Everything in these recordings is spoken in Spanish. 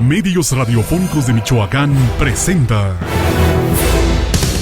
Medios Radiofónicos de Michoacán presenta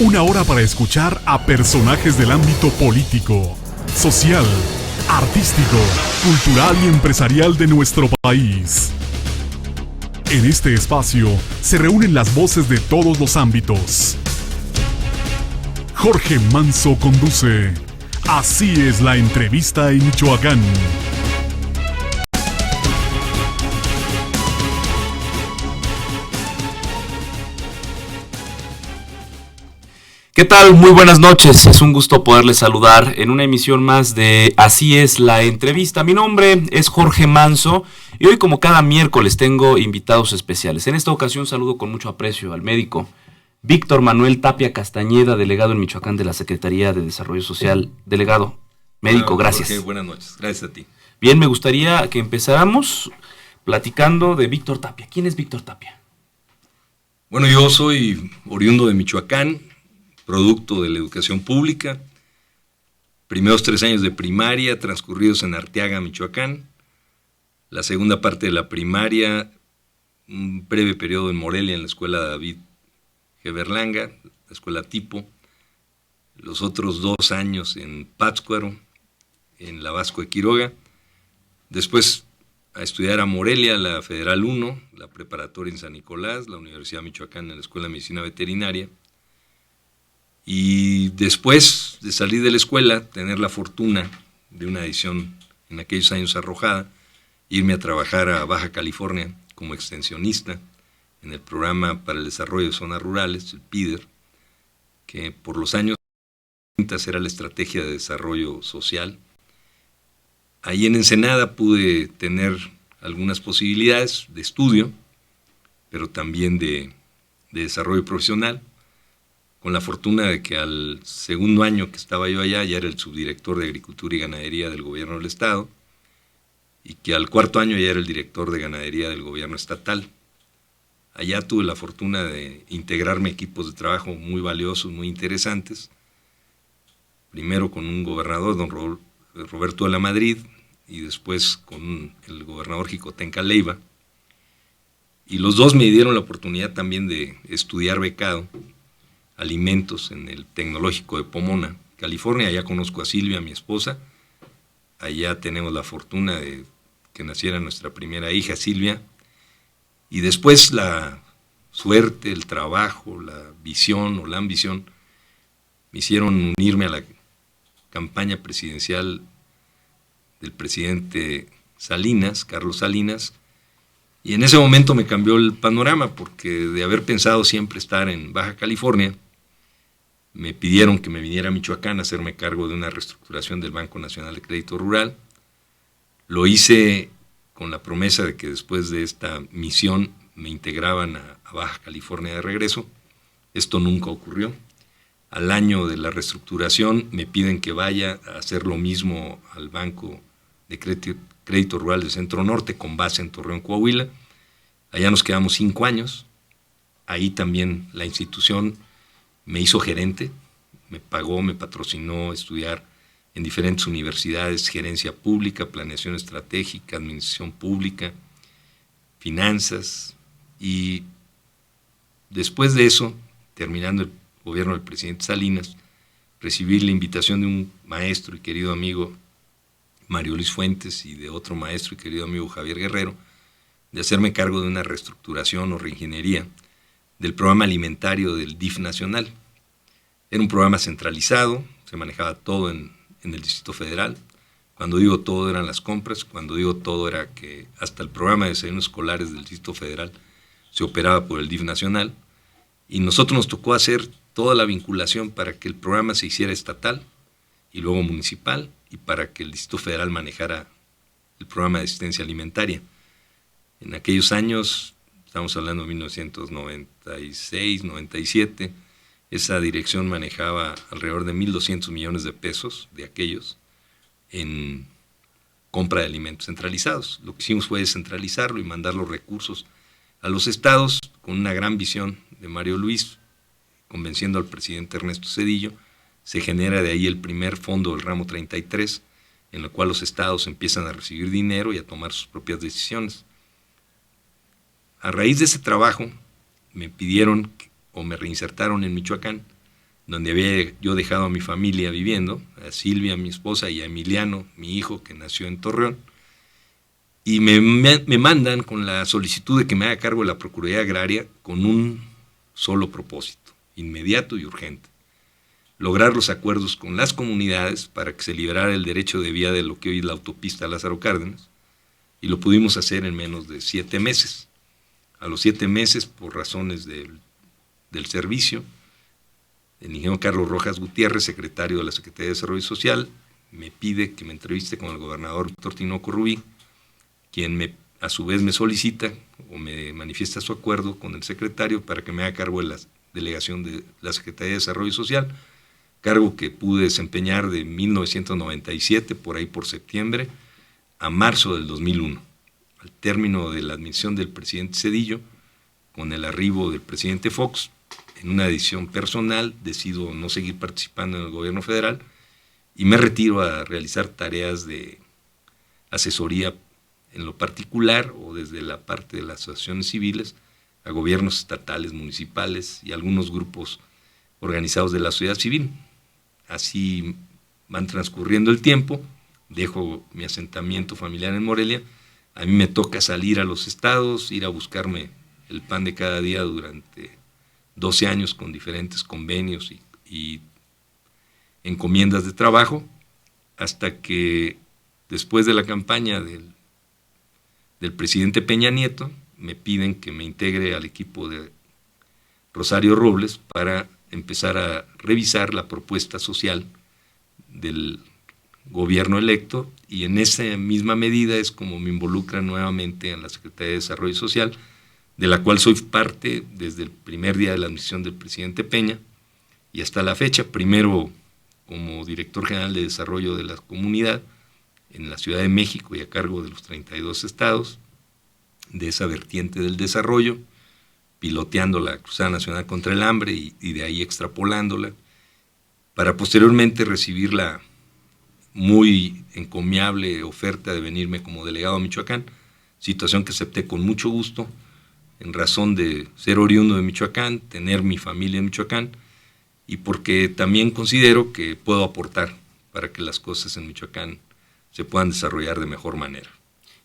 una hora para escuchar a personajes del ámbito político, social, artístico, cultural y empresarial de nuestro país. En este espacio se reúnen las voces de todos los ámbitos. Jorge Manso conduce Así es la entrevista en Michoacán. ¿Qué tal? Muy buenas noches, es un gusto poderles saludar en una emisión más de Así es la entrevista. Mi nombre es Jorge Manso y hoy, como cada miércoles, tengo invitados especiales. En esta ocasión saludo con mucho aprecio al médico Víctor Manuel Tapia Castañeda, delegado en Michoacán de la Secretaría de Desarrollo Social. Delegado, médico, gracias. Jorge, buenas noches, gracias a ti. Bien, me gustaría que empezáramos platicando de Víctor Tapia. ¿Quién es Víctor Tapia? Bueno, yo soy oriundo de Michoacán, producto de la educación pública, primeros 3 años de primaria transcurridos en Arteaga, Michoacán, la segunda parte de la primaria, un breve periodo en Morelia en la escuela David G. Berlanga, la escuela tipo, los otros 2 años en Pátzcuaro, en la Vasco de Quiroga, después a estudiar a Morelia, la Federal 1, la preparatoria en San Nicolás, la Universidad de Michoacán en la Escuela de Medicina Veterinaria, y después de salir de la escuela, tener la fortuna de una edición en aquellos años arrojada, irme a trabajar a Baja California como extensionista en el Programa para el Desarrollo de Zonas Rurales, el PIDER, que por los años 30 era la estrategia de desarrollo social. Ahí en Ensenada pude tener algunas posibilidades de estudio, pero también de desarrollo profesional, con la fortuna de que al segundo año que estaba yo allá, ya era el subdirector de Agricultura y Ganadería del gobierno del estado, y que al cuarto año ya era el director de Ganadería del gobierno estatal. Allá tuve la fortuna de integrarme a equipos de trabajo muy valiosos, muy interesantes, primero con un gobernador, don Roberto de la Madrid, y después con el gobernador Jicotenca Leiva, y los dos me dieron la oportunidad también de estudiar becado alimentos en el Tecnológico de Pomona, California. Allá conozco a Silvia, mi esposa. Allá tenemos la fortuna de que naciera nuestra primera hija, Silvia. Y después la suerte, el trabajo, la visión o la ambición me hicieron unirme a la campaña presidencial del presidente Salinas, Carlos Salinas. Y en ese momento me cambió el panorama, porque de haber pensado siempre estar en Baja California, me pidieron que me viniera a Michoacán a hacerme cargo de una reestructuración del Banco Nacional de Crédito Rural. Lo hice con la promesa de que después de esta misión me integraban a Baja California de regreso. Esto nunca ocurrió. Al año de la reestructuración me piden que vaya a hacer lo mismo al Banco de Crédito Rural del Centro Norte, con base en Torreón, Coahuila. Allá nos quedamos 5 años. Ahí también la institución me hizo gerente, me pagó, me patrocinó estudiar en diferentes universidades, gerencia pública, planeación estratégica, administración pública, finanzas. Y después de eso, terminando el gobierno del presidente Salinas, recibí la invitación de un maestro y querido amigo, Mario Luis Fuentes, y de otro maestro y querido amigo, Javier Guerrero, de hacerme cargo de una reestructuración o reingeniería del programa alimentario del DIF nacional. Era un programa centralizado, se manejaba todo en el Distrito Federal. Cuando digo todo eran las compras, cuando digo todo era que hasta el programa de desayunos escolares del Distrito Federal se operaba por el DIF nacional, y nosotros nos tocó hacer toda la vinculación para que el programa se hiciera estatal y luego municipal, y para que el Distrito Federal manejara el programa de asistencia alimentaria. En aquellos años, estamos hablando de 1996, 97, esa dirección manejaba alrededor de 1.200 millones de pesos de aquellos en compra de alimentos centralizados. Lo que hicimos fue descentralizarlo y mandar los recursos a los estados, con una gran visión de Mario Luis, convenciendo al presidente Ernesto Zedillo. Se genera de ahí el primer fondo del ramo 33, en el cual los estados empiezan a recibir dinero y a tomar sus propias decisiones. A raíz de ese trabajo me pidieron o me reinsertaron en Michoacán, donde había yo dejado a mi familia viviendo, a Silvia, mi esposa, y a Emiliano, mi hijo, que nació en Torreón, y me mandan con la solicitud de que me haga cargo de la Procuraduría Agraria con un solo propósito, inmediato y urgente: lograr los acuerdos con las comunidades para que se liberara el derecho de vía de lo que hoy es la autopista Lázaro Cárdenas, y lo pudimos hacer en menos de 7 meses. A los 7 meses, por razones del servicio, el ingeniero Carlos Rojas Gutiérrez, secretario de la Secretaría de Desarrollo Social, me pide que me entreviste con el gobernador Víctor Tinoco Rubí, quien a su vez me solicita o me manifiesta su acuerdo con el secretario para que me haga cargo de la delegación de la Secretaría de Desarrollo Social, cargo que pude desempeñar de 1997, por ahí por septiembre, a marzo del 2001. Al término de la admisión del presidente Zedillo, con el arribo del presidente Fox, en una decisión personal decido no seguir participando en el gobierno federal y me retiro a realizar tareas de asesoría en lo particular o desde la parte de las asociaciones civiles a gobiernos estatales, municipales y algunos grupos organizados de la sociedad civil. Así van transcurriendo el tiempo, dejo mi asentamiento familiar en Morelia, a mí me toca salir a los estados, ir a buscarme el pan de cada día durante 12 años con diferentes convenios y encomiendas de trabajo, hasta que después de la campaña del presidente Peña Nieto, me piden que me integre al equipo de Rosario Robles para empezar a revisar la propuesta social del gobierno electo, y en esa misma medida es como me involucra nuevamente en la Secretaría de Desarrollo Social, de la cual soy parte desde el primer día de la admisión del presidente Peña y hasta la fecha, primero como director general de desarrollo de la comunidad en la Ciudad de México y a cargo de los 32 estados, de esa vertiente del desarrollo, piloteando la Cruzada Nacional contra el Hambre y de ahí extrapolándola, para posteriormente recibir la muy encomiable oferta de venirme como delegado a Michoacán, situación que acepté con mucho gusto, en razón de ser oriundo de Michoacán, tener mi familia en Michoacán, y porque también considero que puedo aportar para que las cosas en Michoacán se puedan desarrollar de mejor manera.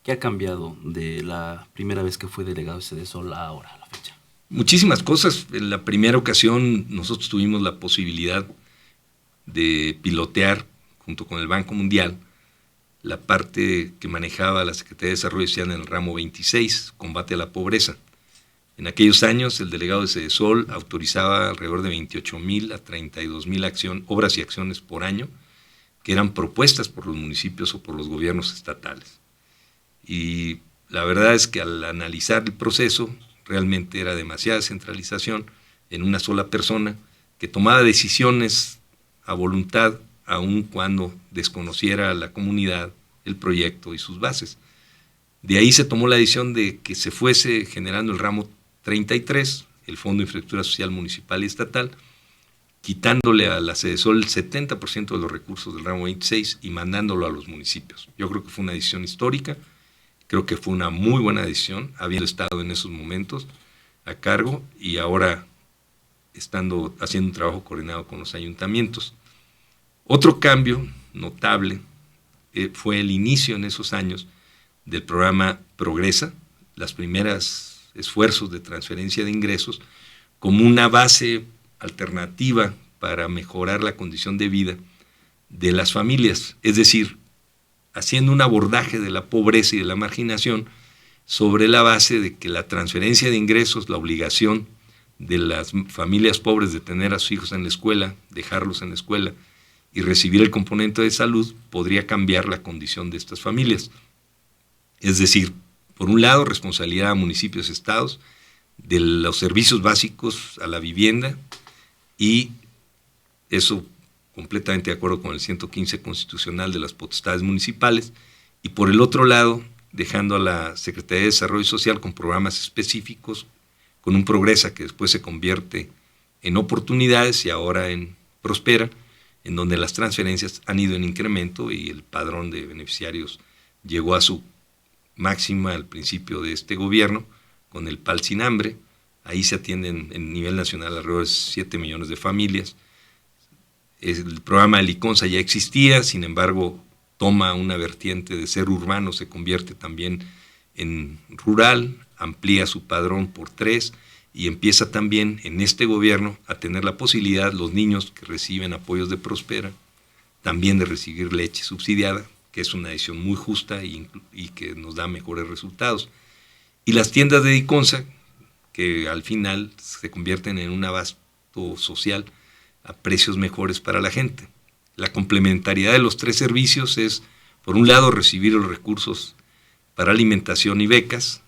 ¿Qué ha cambiado de la primera vez que fue delegado de Sedesol a ahora, a la fecha? Muchísimas cosas. En la primera ocasión nosotros tuvimos la posibilidad de pilotear junto con el Banco Mundial la parte que manejaba la Secretaría de Desarrollo Social en el ramo 26, combate a la pobreza. En aquellos años el delegado de Sedesol autorizaba alrededor de 28,000 a 32,000 obras y acciones por año, que eran propuestas por los municipios o por los gobiernos estatales. Y la verdad es que al analizar el proceso, realmente era demasiada centralización en una sola persona que tomaba decisiones a voluntad, aun cuando desconociera a la comunidad, el proyecto y sus bases. De ahí se tomó la decisión de que se fuese generando el ramo 33, el Fondo de Infraestructura Social Municipal y Estatal, quitándole a la Sedesol el 70% de los recursos del ramo 26 y mandándolo a los municipios. Yo creo que fue una decisión histórica, creo que fue una muy buena decisión, habiendo estado en esos momentos a cargo y ahora haciendo un trabajo coordinado con los ayuntamientos. Otro cambio notable fue el inicio en esos años del programa Progresa, las primeras esfuerzos de transferencia de ingresos como una base alternativa para mejorar la condición de vida de las familias, es decir, haciendo un abordaje de la pobreza y de la marginación sobre la base de que la transferencia de ingresos, la obligación de las familias pobres de tener a sus hijos en la escuela, dejarlos en la escuela y recibir el componente de salud, podría cambiar la condición de estas familias. Es decir, por un lado, responsabilidad a municipios y estados de los servicios básicos a la vivienda, y eso completamente de acuerdo con el 115 constitucional de las potestades municipales, y por el otro lado, dejando a la Secretaría de Desarrollo Social con programas específicos, con un Progresa que después se convierte en Oportunidades y ahora en Prospera, en donde las transferencias han ido en incremento y el padrón de beneficiarios llegó a su máxima al principio de este gobierno, con el PAL Sin Hambre. Ahí se atienden en nivel nacional alrededor de 7 millones de familias. El programa de Liconza ya existía, sin embargo, toma una vertiente de ser urbano, se convierte también en rural, amplía su padrón por 3 y empieza también en este gobierno a tener la posibilidad los niños que reciben apoyos de Prospera también de recibir leche subsidiada, que es una decisión muy justa y que nos da mejores resultados. Y las tiendas de Liconza, que al final se convierten en un abasto social a precios mejores para la gente. La complementariedad de los 3 servicios es, por un lado, recibir los recursos para alimentación y becas,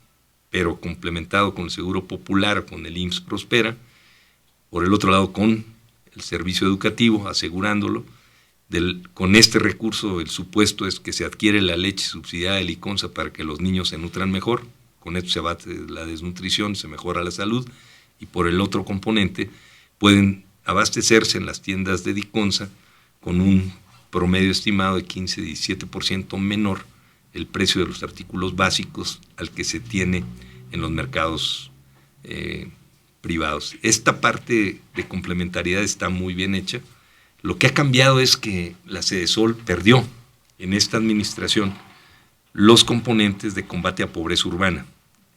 pero complementado con el Seguro Popular o con el IMSS Prospera, por el otro lado con el servicio educativo, asegurándolo. Con este recurso el supuesto es que se adquiere la leche subsidiada de Liconza para que los niños se nutran mejor, con esto se abate la desnutrición, se mejora la salud, y por el otro componente pueden abastecerse en las tiendas de Liconza con un promedio estimado de 15-17% menor el precio de los artículos básicos al que se tiene en los mercados privados. Esta parte de complementariedad está muy bien hecha. Lo que ha cambiado es que la Sedesol perdió en esta administración los componentes de combate a pobreza urbana.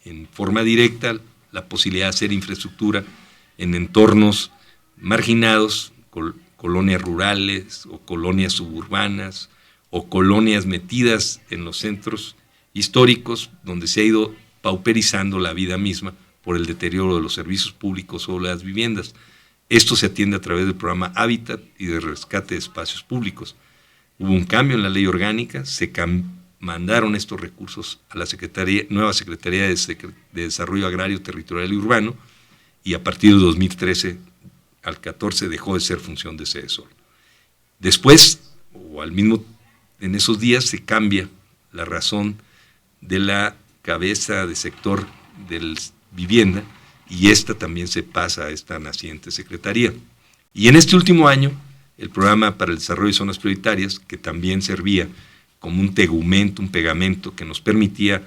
En forma directa, la posibilidad de hacer infraestructura en entornos marginados, colonias rurales o colonias suburbanas o colonias metidas en los centros históricos donde se ha ido pauperizando la vida misma por el deterioro de los servicios públicos o las viviendas. Esto se atiende a través del programa Hábitat y de rescate de espacios públicos. Hubo un cambio en la ley orgánica, se mandaron estos recursos a la nueva Secretaría de Desarrollo Agrario, Territorial y Urbano, y a partir de 2013 al 14 dejó de ser función de Sedesol. Después, en esos días se cambia la razón de la cabeza de sector de vivienda y esta también se pasa a esta naciente secretaría. Y en este último año, el programa para el desarrollo de zonas prioritarias, que también servía como un tegumento, un pegamento que nos permitía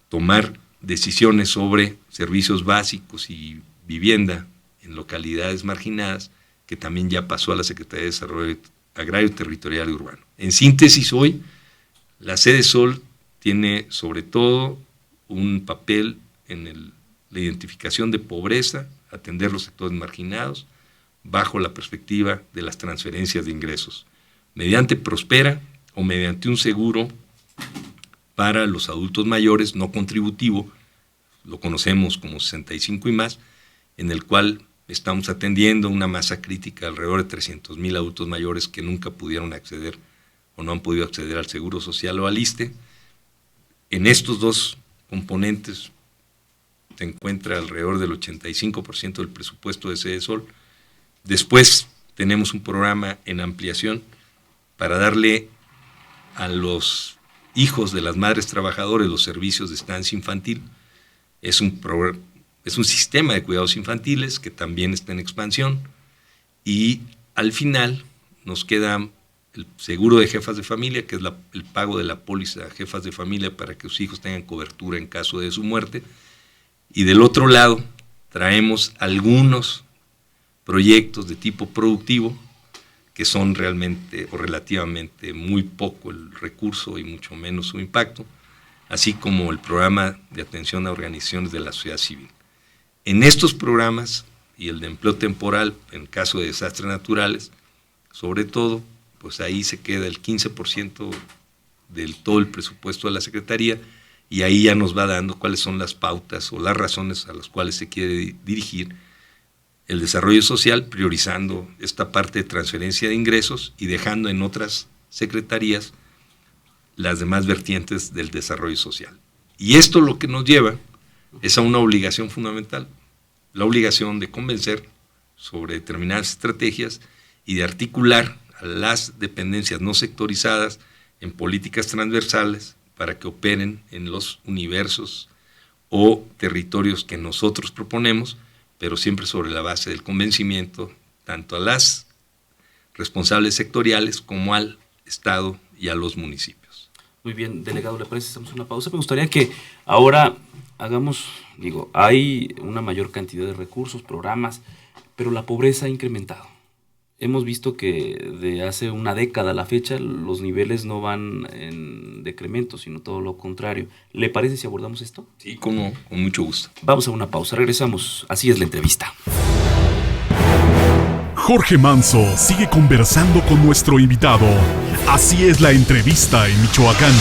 tomar decisiones sobre servicios básicos y vivienda en localidades marginadas, que también ya pasó a la Secretaría de Desarrollo Agrario, Territorial y Urbano. En síntesis, hoy la Sedesol tiene sobre todo un papel en la identificación de pobreza, atender los sectores marginados, bajo la perspectiva de las transferencias de ingresos, mediante Prospera o mediante un seguro para los adultos mayores no contributivo, lo conocemos como 65 y más, en el cual estamos atendiendo una masa crítica alrededor de 300,000 adultos mayores que nunca pudieron acceder o no han podido acceder al Seguro Social o al ISSSTE. En estos 2 componentes se encuentra alrededor del 85% del presupuesto de Sedesol. Después tenemos un programa en ampliación para darle a los hijos de las madres trabajadoras los servicios de estancia infantil. Es un sistema de cuidados infantiles que también está en expansión, y al final nos queda el seguro de jefas de familia, que es el pago de la póliza a jefas de familia para que sus hijos tengan cobertura en caso de su muerte. Y del otro lado traemos algunos proyectos de tipo productivo que son realmente o relativamente muy poco el recurso y mucho menos su impacto, así como el programa de atención a organizaciones de la sociedad civil. En estos programas y el de empleo temporal en caso de desastres naturales, sobre todo, pues ahí se queda el 15% del todo el presupuesto de la Secretaría, y ahí ya nos va dando cuáles son las pautas o las razones a las cuales se quiere dirigir el desarrollo social, priorizando esta parte de transferencia de ingresos y dejando en otras secretarías las demás vertientes del desarrollo social. Y esto lo que nos lleva es a una obligación fundamental, la obligación de convencer sobre determinadas estrategias y de articular a las dependencias no sectorizadas en políticas transversales para que operen en los universos o territorios que nosotros proponemos, pero siempre sobre la base del convencimiento tanto a las responsables sectoriales como al Estado y a los municipios. Muy bien, delegado, ¿le parece? Hacemos una pausa. Me gustaría que ahora hay una mayor cantidad de recursos, programas, pero la pobreza ha incrementado. Hemos visto que de hace una década a la fecha los niveles no van en decremento, sino todo lo contrario. ¿Le parece si abordamos esto? Sí, con mucho gusto. Vamos a una pausa, regresamos. Así es la entrevista. Jorge Manso sigue conversando con nuestro invitado. Así es la entrevista en Michoacán.